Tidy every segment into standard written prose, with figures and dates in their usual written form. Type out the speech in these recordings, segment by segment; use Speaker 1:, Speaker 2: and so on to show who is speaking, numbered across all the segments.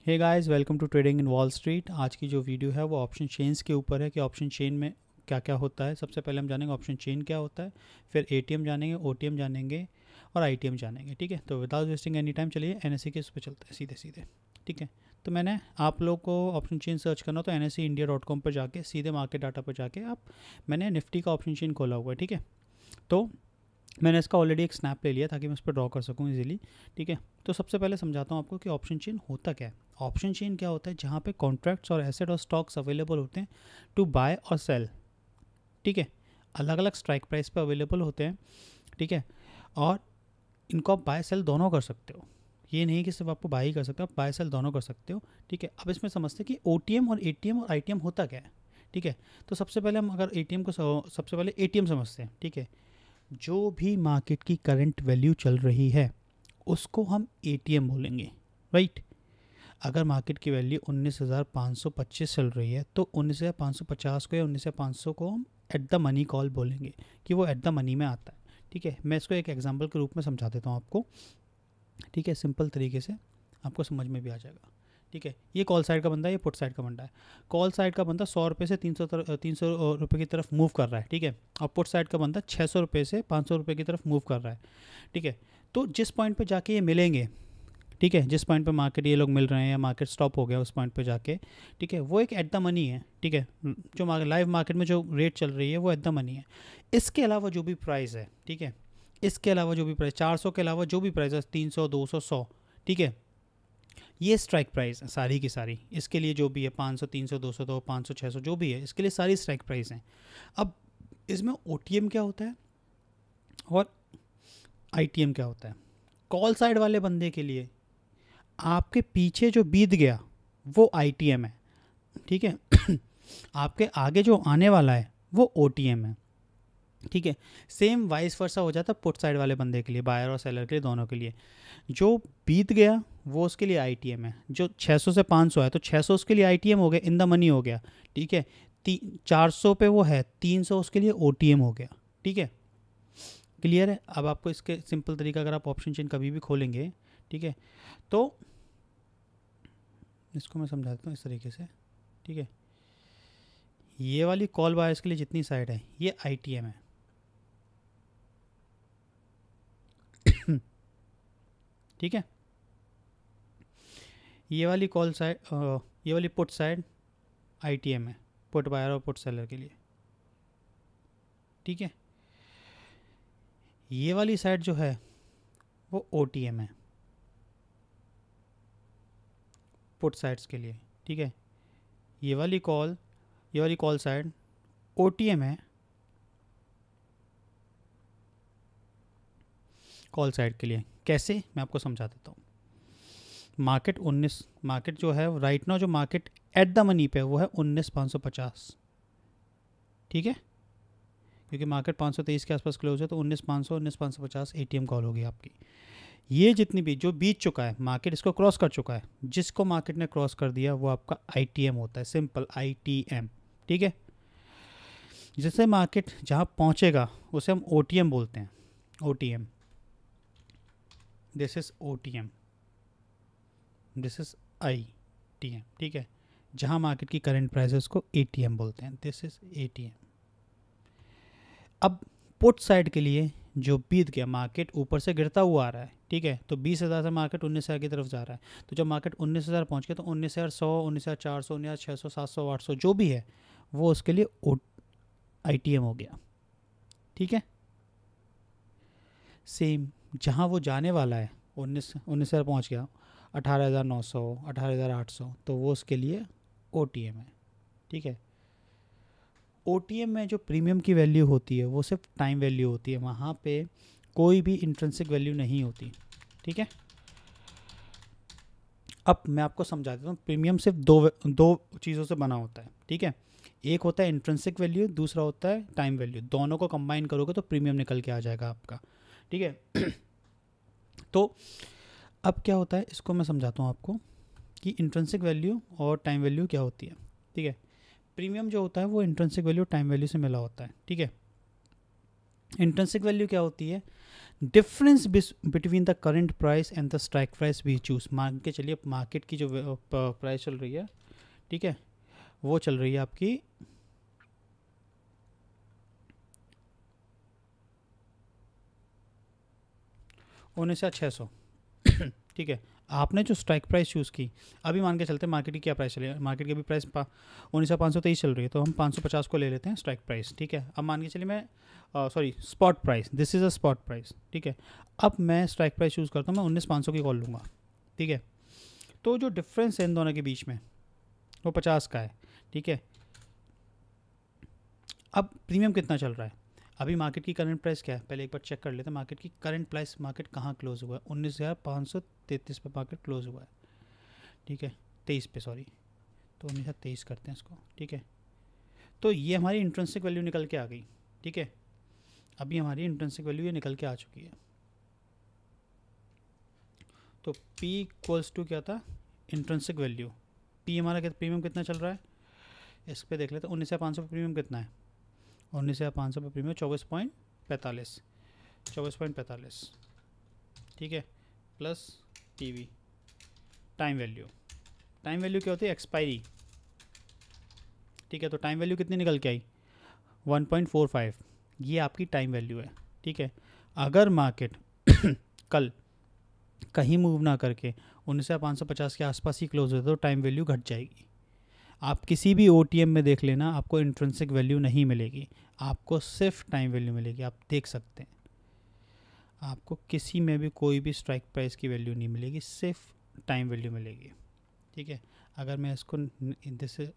Speaker 1: Hey guys, welcome to trading in Wall Street. आज की जो वीडियो है वो ऑप्शन चेन्स के ऊपर है कि ऑप्शन चेन में क्या क्या होता है। सबसे पहले हम जानेंगे ऑप्शन चेन क्या होता है, फिर एटीएम जानेंगे, ओटीएम जानेंगे और आईटीएम जानेंगे। ठीक है, तो विदाउट वेस्टिंग एनी टाइम चलिए एनएससी के उस पर चलते हैं सीधे सीधे। ठीक है, तो मैंने आप लोग को ऑप्शन चेन सर्च करना तो NSEindia.com पर जाके सीधे मार्केट डाटा पर जाके मैंने निफ्टी का ऑप्शन चेन खोला हुआ है। ठीक है, तो मैंने इसका ऑलरेडी एक स्नैप ले लिया ताकि मैं उस पर ड्रॉ कर सकूँ इजीली। ठीक है, तो सबसे पहले समझाता हूँ आपको कि ऑप्शन चेन होता क्या है। ऑप्शन चेन क्या होता है, जहाँ पे कॉन्ट्रैक्ट्स और एसेट और स्टॉक्स अवेलेबल होते हैं टू बाय और सेल। ठीक है, अलग अलग स्ट्राइक प्राइस पे अवेलेबल होते हैं। ठीक है, और इनको आप बाय सेल दोनों कर सकते हो। ये नहीं कि सिर्फ आपको बाय ही कर सकते हो, आप बाय सेल दोनों कर सकते हो। ठीक है, अब इसमें समझते हैं कि ओटीएम और एटीएम और आईटीएम होता क्या है। ठीक है, तो सबसे पहले हम अगर एटीएम को सबसे पहले एटीएम समझते हैं। ठीक है, जो भी मार्केट की करंट वैल्यू चल रही है उसको हम एटीएम बोलेंगे, राइट। अगर मार्केट की वैल्यू 19,525 चल रही है तो 19,550 को या 19,500 को हम एट द मनी कॉल बोलेंगे कि वो एट द मनी में आता है। ठीक है, मैं इसको एक एग्जांपल के रूप में समझा देता हूँ आपको। ठीक है, सिंपल तरीके से आपको समझ में भी आ जाएगा। ठीक है, ये कॉल साइड का बंदा है, ये पुट साइड का बंदा है। कॉल साइड का बंदा 100 रुपये से 300 रुपये की तरफ मूव कर रहा है। ठीक है, और पुट साइड का बंदा 600 रुपये से 500 रुपये की तरफ मूव कर रहा है। ठीक है, तो जिस पॉइंट पे जाके ये मिलेंगे, ठीक है, जिस पॉइंट पे मार्केट ये लोग मिल रहे हैं या मार्केट स्टॉप हो गया उस पॉइंट पे जाके, ठीक है, वो एक एट द मनी है। ठीक है, जो लाइव मार्केट में जो रेट चल रही है वो एट द मनी है। इसके अलावा जो भी प्राइस है, ठीक है, इसके अलावा जो भी प्राइस 400 के अलावा जो भी प्राइस है 300 200 100, ठीक है, ये स्ट्राइक प्राइस है सारी की सारी। इसके लिए जो भी है 500 300 200 तो 500 600 जो भी है, इसके लिए सारी स्ट्राइक प्राइस हैं। अब इसमें ओटीएम क्या होता है और आईटीएम क्या होता है। कॉल साइड वाले बंदे के लिए आपके पीछे जो बीत गया वो आईटीएम है। ठीक है, आपके आगे जो आने वाला है वो ओटीएम है। ठीक है, सेम वाइस वर्सा हो जाता है पुट साइड वाले बंदे के लिए, बायर और सेलर के लिए, दोनों के लिए। जो बीत गया वो उसके लिए आईटीएम है। जो 600 से 500 है तो 600 उसके लिए आईटीएम हो गया, इन द मनी हो गया। ठीक है, 400 पे वो है, 300 उसके लिए ओटीएम हो गया। ठीक है, क्लियर है। अब आपको इसके सिंपल तरीका, अगर आप ऑप्शन चेन कभी भी खोलेंगे, ठीक है, तो इसको मैं समझा देता हूँ इस तरीके से। ठीक है, ये वाली कॉल बायर्स के लिए जितनी साइड है ये आईटीएम है। ठीक है, ये वाली कॉल साइड, ये वाली पुट साइड आईटीएम है, पुट बायर और पुट सेलर के लिए। ठीक है, ये वाली साइड जो है वो ओटीएम है पुट साइड्स के लिए। ठीक है, ये वाली कॉल साइड ओटीएम है कॉल साइड के लिए। कैसे, मैं आपको समझा देता हूँ। मार्केट जो है राइट नाउ, जो मार्केट एट द मनी पे है वो है 19,550। ठीक है, क्योंकि मार्केट 523 के आसपास क्लोज है तो 19,500 19,550 एटीएम कॉल होगी आपकी। ये जितनी भी जो बीत चुका है, मार्केट इसको क्रॉस कर चुका है, जिसको मार्केट ने क्रॉस कर दिया वो आपका आईटीएम होता है, सिंपल आईटीएम। ठीक है, जैसे मार्केट जहाँ पहुँचेगा उसे हम ओटीएम बोलते हैं। OTM, this is OTM, this is ITM. ठीक है, जहाँ मार्केट की करंट प्राइस है उसको एटीएम बोलते हैं, दिस इज एटीएम। अब पुट साइड के लिए जो बीत गया, मार्केट ऊपर से गिरता हुआ आ रहा है। ठीक है, तो 20,000 से मार्केट 19,000 की तरफ जा रहा है। तो जब मार्केट 19,000 पहुँच गया तो 19,100 19,400 19,600 700 800 जो भी है वो उसके लिए आईटीएम हो गया। ठीक है, सेम जहाँ वो जाने वाला है 19,000 पहुँच गया, 18,900 18,800 तो वो उसके लिए ओटीएम है। ठीक है, ओटीएम में जो प्रीमियम की वैल्यू होती है वो सिर्फ टाइम वैल्यू होती है, वहाँ पे कोई भी इंट्रिंसिक वैल्यू नहीं होती। ठीक है, अब मैं आपको समझा देता हूँ। प्रीमियम सिर्फ दो चीज़ों से बना होता है। ठीक है, एक होता है इंट्रिंसिक वैल्यू, दूसरा होता है टाइम वैल्यू। दोनों को कंबाइन करोगे तो प्रीमियम निकल के आ जाएगा आपका। ठीक है, तो अब क्या होता है इसको मैं समझाता हूँ आपको कि इंट्रिंसिक वैल्यू और टाइम वैल्यू क्या होती है। ठीक है, प्रीमियम जो होता है वो इंट्रिंसिक वैल्यू टाइम वैल्यू से मिला होता है। ठीक है, इंट्रिंसिक वैल्यू क्या होती है, difference between the current price and the strike price we choose. मान के चलिए मार्केट की जो प्राइस चल रही है, ठीक है, वो चल रही है आपकी 19,600, ठीक है। आपने जो स्ट्राइक प्राइस चूज़ की, अभी मान के चलते हैं मार्केट की क्या प्राइस चली है, मार्केट की अभी प्राइस 19,523 चल रही है, तो हम 550 को ले लेते हैं स्ट्राइक प्राइस, ठीक है। अब मान के चलिए मैं sorry spot price, this is a spot price, ठीक है। अब मैं स्ट्राइक प्राइस चूज़ करता हूँ, मैं 19,500 की कॉल लूँगा, ठीक है। तो जो डिफरेंस है इन दोनों के बीच में वो 50 का है, ठीक है। अब प्रीमियम कितना चल रहा है, अभी मार्केट की करंट प्राइस क्या है, पहले एक बार चेक कर लेते हैं मार्केट की करंट प्राइस, मार्केट कहाँ क्लोज हुआ है, 19,533 पे मार्केट क्लोज हुआ है, ठीक है, 23 पे, सॉरी, तो 1923 करते हैं इसको, ठीक है। तो ये हमारी इंट्रिंसिक वैल्यू निकल के आ गई, ठीक है। अभी हमारी इंट्रिंसिक वैल्यू ये निकल के आ चुकी है। तो P इक्वल्स टू क्या था, इंट्रिंसिक वैल्यू। P हमारा क्या, प्रीमियम कितना चल रहा है, इस पर देख लेते हैं। 19,500 पे प्रीमियम कितना है, 19,500 पे प्रीमियम 24.45, ठीक है, plus PV time value. Time value क्या होती है, एक्सपायरी, ठीक है। तो टाइम वैल्यू कितनी निकल के आई, 1.45, ये आपकी टाइम वैल्यू है, ठीक है। अगर मार्केट कल कहीं मूव ना करके 19,550 के आसपास ही क्लोज होता तो टाइम वैल्यू घट जाएगी। आप किसी भी OTM में देख लेना, आपको इंट्रिंसिक वैल्यू नहीं मिलेगी, आपको सिर्फ टाइम वैल्यू मिलेगी। आप देख सकते हैं, आपको किसी में भी कोई भी स्ट्राइक प्राइस की वैल्यू नहीं मिलेगी, सिर्फ टाइम वैल्यू मिलेगी, ठीक है। अगर मैं इसको जैसे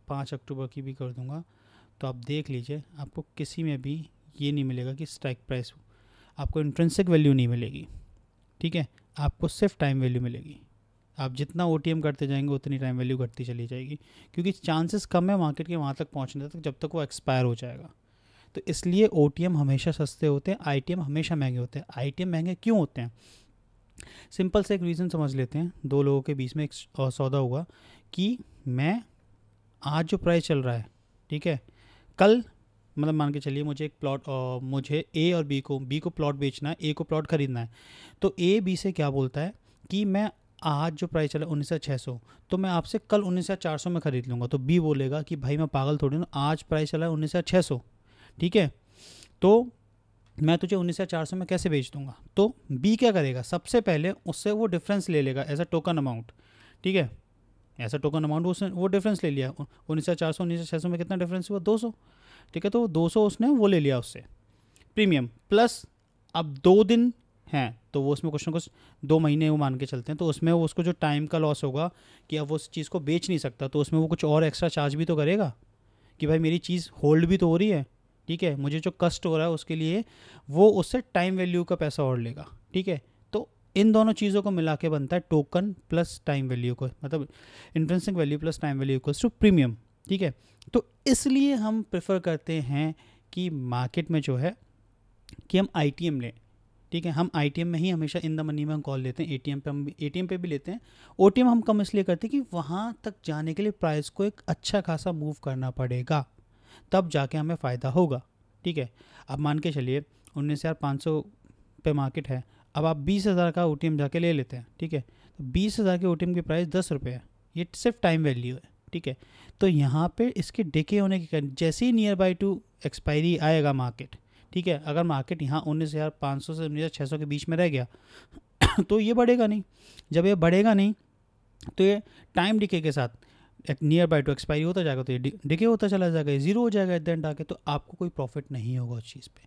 Speaker 1: 5 अक्टूबर की भी कर दूंगा तो आप देख लीजिए, आपको किसी में भी ये नहीं मिलेगा कि स्ट्राइक प्राइस, आपको इंट्रिंसिक वैल्यू नहीं मिलेगी, ठीक है। आपको सिर्फ टाइम वैल्यू मिलेगी। आप जितना OTM करते जाएंगे उतनी टाइम वैल्यू घटती चली जाएगी, क्योंकि चांसेस कम है मार्केट के वहाँ तक पहुँचने तक जब तक वो एक्सपायर हो जाएगा। तो इसलिए OTM हमेशा सस्ते होते हैं, ITM हमेशा महंगे होते हैं। ITM महंगे क्यों होते हैं, सिंपल से एक रीज़न समझ लेते हैं। दो लोगों के बीच में एक सौदा हुआ कि मैं आज जो प्राइस चल रहा है, ठीक है, कल मतलब मान के चलिए मुझे एक प्लॉट, मुझे A और B को प्लॉट बेचना है, A को प्लॉट ख़रीदना है। तो A B से क्या बोलता है कि मैं आज जो प्राइस चला 19,600, तो मैं आपसे कल 19,400 में ख़रीद लूँगा। तो B बोलेगा कि भाई मैं पागल थोड़ी हूँ, आज प्राइस चला है 19,600, ठीक है, तो मैं तुझे 19,400 में कैसे बेच दूंगा। तो B क्या करेगा, सबसे पहले उससे वो डिफरेंस ले लेगा एज अ टोकन अमाउंट, ठीक है, ऐसा टोकन अमाउंट उसने वो डिफरेंस ले लिया। 19,400 19,600 में कितना डिफरेंस हुआ, 200, ठीक है। तो 200 उसने वो ले लिया उससे प्रीमियम, प्लस अब 2 दिन हैं तो वो उसमें कुछ ना कुछ 2 महीने वो मान के चलते हैं, तो उसमें वो उसको जो टाइम का लॉस होगा कि अब वो उस चीज़ को बेच नहीं सकता, तो उसमें वो कुछ और एक्स्ट्रा चार्ज भी तो करेगा कि भाई मेरी चीज़ होल्ड भी तो हो रही है, ठीक है, मुझे जो कष्ट हो रहा है उसके लिए वो उससे टाइम वैल्यू का पैसा और लेगा, ठीक है। तो इन दोनों चीज़ों को मिला के बनता है टोकन प्लस टाइम वैल्यू को, मतलब intrinsic value plus time value equals to premium, ठीक है। तो इसलिए हम प्रेफर करते हैं कि मार्केट में जो है कि हम ITM लें, ठीक है। हम ITM में ही हमेशा इन द मनी में हम कॉल लेते हैं, ATM पे भी लेते हैं। OTM हम कम इसलिए करते हैं कि वहाँ तक जाने के लिए प्राइस को एक अच्छा खासा मूव करना पड़ेगा, तब जाके हमें फ़ायदा होगा, ठीक है। अब मान के चलिए 19,500 पे मार्केट है, अब आप 20,000 का OTM जाके ले लेते हैं, ठीक है। तो 20,000 के OTM की प्राइस 10 रुपये है, ये सिर्फ टाइम वैल्यू है, ठीक है। तो यहाँ पे इसके डिके होने की जैसे ही नियर बाई टू एक्सपायरी आएगा मार्केट, ठीक है, अगर मार्केट यहाँ 19,500 से 19,600 के बीच में रह गया तो ये बढ़ेगा नहीं। जब ये बढ़ेगा नहीं तो ये टाइम डिके के साथ नियर बाय टू एक्सपायरी होता जाएगा, तो ये डिके होता चला जाएगा, ये जीरो हो जाएगा एट द एंड आके, तो आपको कोई प्रॉफिट नहीं होगा उस चीज़ पे।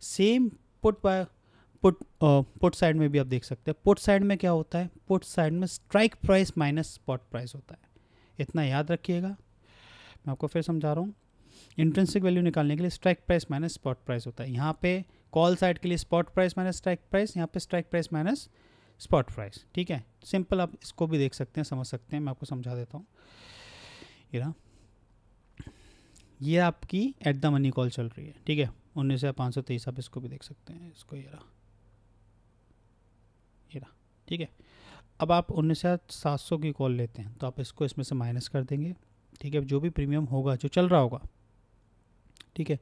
Speaker 1: सेम पुट साइड में भी आप देख सकते हैं। पुट साइड में क्या होता है, पुट साइड में strike price minus spot price होता है, इतना याद रखिएगा। मैं आपको फिर समझा रहा हूँ, इंट्रिंसिक वैल्यू निकालने के लिए strike price minus spot price होता है। यहाँ पे कॉल साइड के लिए spot price minus strike price, यहाँ पे strike price minus spot price, ठीक है। सिंपल, आप इसको भी देख सकते हैं, समझ सकते हैं, मैं आपको समझा देता हूँ। ये आपकी एट द मनी कॉल चल रही है, ठीक है, 19,523, आप इसको भी देख सकते हैं, इसको ये रहा, ठीक है। अब आप 19,700 की कॉल लेते हैं तो आप इसको इसमें से माइनस कर देंगे, ठीक है, जो भी प्रीमियम होगा जो चल रहा होगा, ठीक है,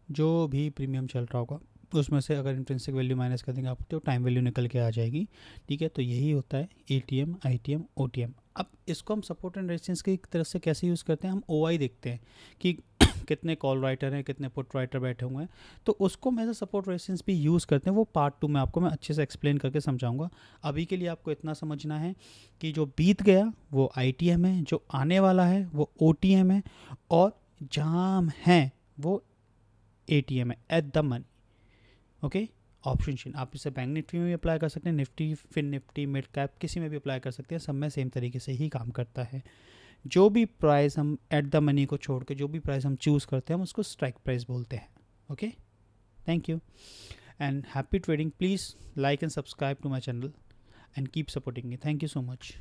Speaker 1: जो भी प्रीमियम चल रहा होगा उसमें से अगर इंट्रिंसिक वैल्यू माइनस कर देंगे आप तो टाइम वैल्यू निकल के आ जाएगी। ठीक है, तो यही होता है एटीएम, आईटीएम, ओटीएम। अब इसको हम सपोर्ट एंड रेजिस्टेंस की तरह से कैसे यूज़ करते हैं, हम ओआई देखते हैं कि कितने कॉल राइटर हैं, कितने पुट राइटर बैठे हुए हैं, तो उसको मैं एज सपोर्ट रेजिस्टेंस भी यूज़ करते हैं। वो पार्ट 2 में आपको मैं अच्छे से एक्सप्लेन करके समझाऊंगा। अभी के लिए आपको इतना समझना है कि जो बीत गया वो आईटीएम है, जो आने वाला है वो ओटीएम है, और जहाँ हम हैं वो एटीएम है, at the money. Okay, option chain आप इसे बैंक निफ्टी में भी अप्लाई कर सकते हैं, Nifty, Fin Nifty, mid cap, किसी में भी अप्लाई कर सकते हैं, सब में सेम तरीके से ही काम करता है। जो भी प्राइस हम एट द मनी को छोड़ के जो भी प्राइस हम चूज़ करते हैं हम उसको स्ट्राइक प्राइस बोलते हैं। Okay, thank you and happy trading. Please like and subscribe to my channel and keep supporting me. Thank you so much.